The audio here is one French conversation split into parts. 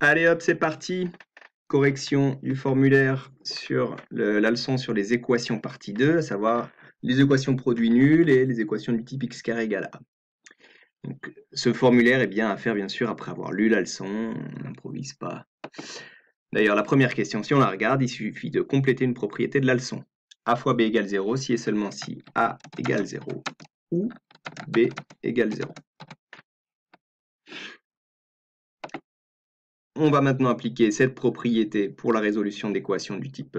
Allez hop, c'est parti. Correction du formulaire sur la leçon sur les équations partie 2, à savoir les équations produit nul et les équations du type x carré égale a. Donc, ce formulaire est bien à faire bien sûr après avoir lu la leçon, on n'improvise pas. D'ailleurs, la première question, si on la regarde, il suffit de compléter une propriété de la leçon. A fois b égale 0 si et seulement si a égale 0 ou b égale 0. On va maintenant appliquer cette propriété pour la résolution d'équations du type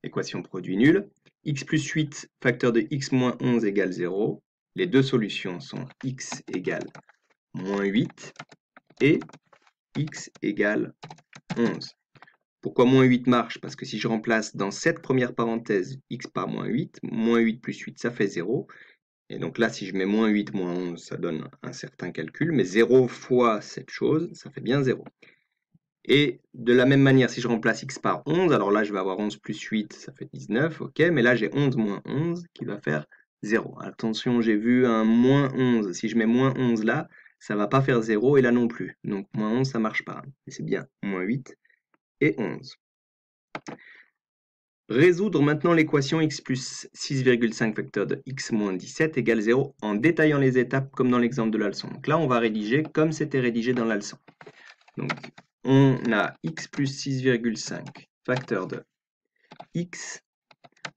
équation produit nul. X plus 8 facteur de x moins 11 égale 0. Les deux solutions sont x égale moins 8 et x égale 11. Pourquoi moins 8 marche? Parce que si je remplace dans cette première parenthèse x par moins 8 plus 8 ça fait 0. Et donc là, si je mets moins 8, moins 11, ça donne un certain calcul, mais 0 fois cette chose, ça fait bien 0. Et de la même manière, si je remplace x par 11, alors là, je vais avoir 11 plus 8, ça fait 19, ok, mais là, j'ai 11 moins 11 qui va faire 0. Attention, j'ai vu un moins 11. Si je mets moins 11 là, ça va pas faire 0, et là non plus. Donc, moins 11, ça marche pas. Et c'est bien, moins 8 et 11. Résoudre maintenant l'équation x plus 6,5 facteur de x moins 17 égale 0 en détaillant les étapes comme dans l'exemple de la leçon. Donc là, on va rédiger comme c'était rédigé dans la leçon. Donc, on a x plus 6,5 facteur de x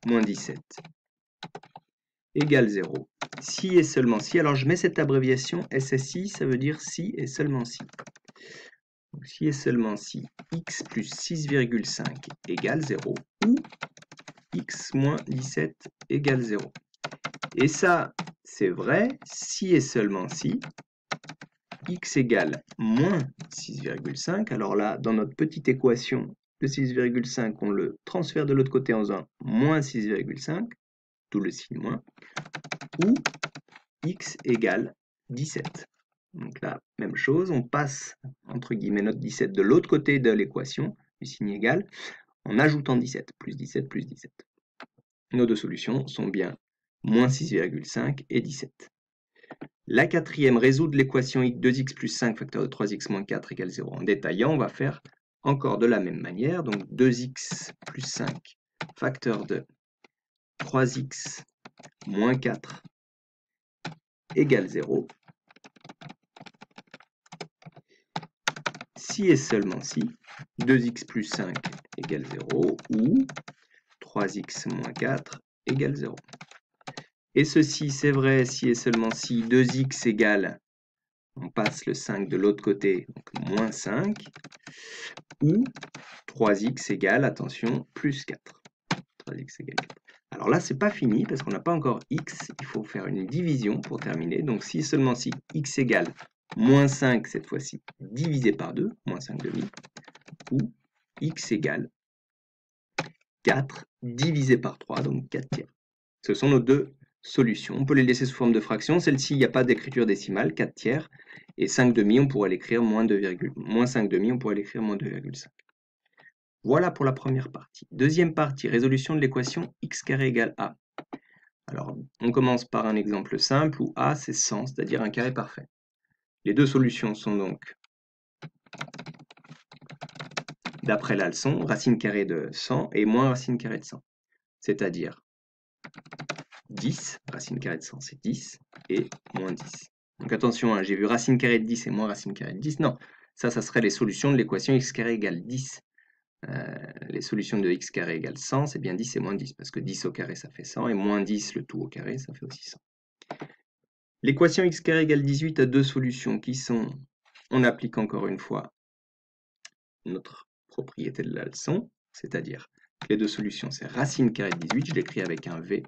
moins 17 égale 0. Si et seulement si. Alors, je mets cette abréviation SSI, ça veut dire si et seulement si. Donc, si et seulement si x plus 6,5 égale 0 ou x moins 17 égale 0. Et ça, c'est vrai si et seulement si x égale moins 6,5. Alors là, dans notre petite équation, le 6,5, on le transfère de l'autre côté en faisant moins 6,5, d'où le signe moins, ou x égale 17. Donc là, même chose, on passe, entre guillemets, notre 17 de l'autre côté de l'équation, du signe égal, en ajoutant 17, plus 17, plus 17. Nos deux solutions sont bien moins 6,5 et 17. La quatrième, résoudre l'équation 2x plus 5 facteur de 3x moins 4 égale 0. En détaillant, on va faire encore de la même manière. Donc 2x plus 5 facteur de 3x moins 4 égale 0. Si et seulement si 2x plus 5 égale 0 ou 3x moins 4 égale 0. Et ceci, c'est vrai si et seulement si 2x égale, on passe le 5 de l'autre côté, donc moins 5, ou 3x égale, attention, plus 4. 3x égale 4. Alors là, c'est pas fini parce qu'on n'a pas encore x, il faut faire une division pour terminer. Donc si et seulement si x égale moins 5 cette fois-ci divisé par 2, moins 5 demi, ou x égale 4 divisé par 3, donc 4 tiers. Ce sont nos deux solutions. On peut les laisser sous forme de fraction. Celle-ci, il n'y a pas d'écriture décimale, 4 tiers. Et 5 demi, on pourrait l'écrire moins 5 demi, on pourrait l'écrire moins 2,5. Voilà pour la première partie. Deuxième partie, résolution de l'équation x carré égale a. Alors, on commence par un exemple simple où a, c'est 100, c'est-à-dire un carré parfait. Les deux solutions sont donc, d'après la leçon, racine carrée de 100 et moins racine carrée de 100. C'est-à-dire 10, racine carrée de 100 c'est 10, et moins 10. Donc attention, hein, j'ai vu racine carrée de 10 et moins racine carrée de 10. Non, ça serait les solutions de l'équation x carré égale 10. Les solutions de x carré égale 100, c'est bien 10 et moins 10, parce que 10 au carré, ça fait 100, et moins 10, le tout au carré, ça fait aussi 100. L'équation x carré égale 18 a deux solutions qui sont, on applique encore une fois notre propriété de la leçon, c'est-à-dire les deux solutions, c'est racine carrée de 18, je l'écris avec un V,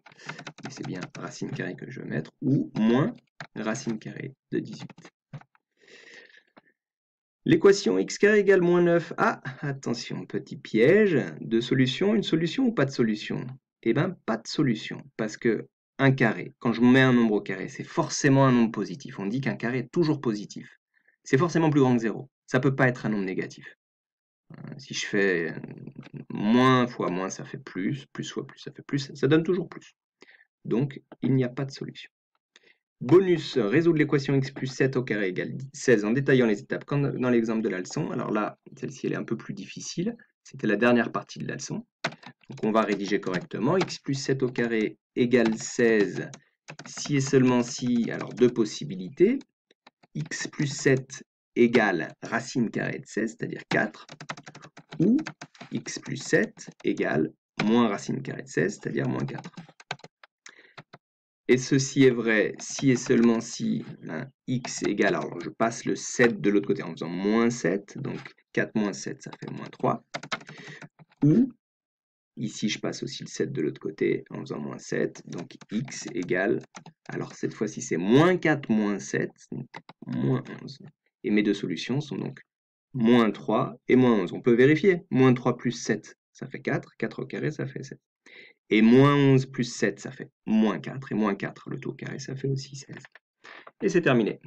mais c'est bien racine carrée que je veux mettre, ou moins racine carrée de 18. L'équation x carré égale moins 9. Ah, attention, petit piège. Deux solutions, une solution ou pas de solution? Eh bien, pas de solution, parce que un carré, quand je mets un nombre au carré, c'est forcément un nombre positif. On dit qu'un carré est toujours positif. C'est forcément plus grand que 0. Ça ne peut pas être un nombre négatif. Si je fais moins fois moins, ça fait plus fois plus, ça fait plus, ça donne toujours plus. Donc, il n'y a pas de solution. Bonus, résoudre l'équation x plus 7 au carré égale 16 en détaillant les étapes comme dans l'exemple de la leçon. Alors là, celle-ci elle est un peu plus difficile. C'était la dernière partie de la leçon. Donc on va rédiger correctement. X plus 7 au carré égale 16 si et seulement si, alors deux possibilités. X plus 7 égale racine carrée de 16, c'est-à-dire 4. Ou x plus 7 égale moins racine carrée de 16, c'est-à-dire moins 4. Et ceci est vrai si et seulement si x égale, alors je passe le 7 de l'autre côté en faisant moins 7, donc 4 moins 7, ça fait moins 3. Ou, ici je passe aussi le 7 de l'autre côté en faisant moins 7, donc x égale, alors cette fois-ci c'est moins 4 moins 7, donc moins 11. Et mes deux solutions sont donc moins 3 et moins 11. On peut vérifier, moins 3 plus 7, ça fait 4, 4 au carré, ça fait 7. Et moins 11 plus 7, ça fait moins 4. Et moins 4, le tout au carré, ça fait aussi 16. Et c'est terminé.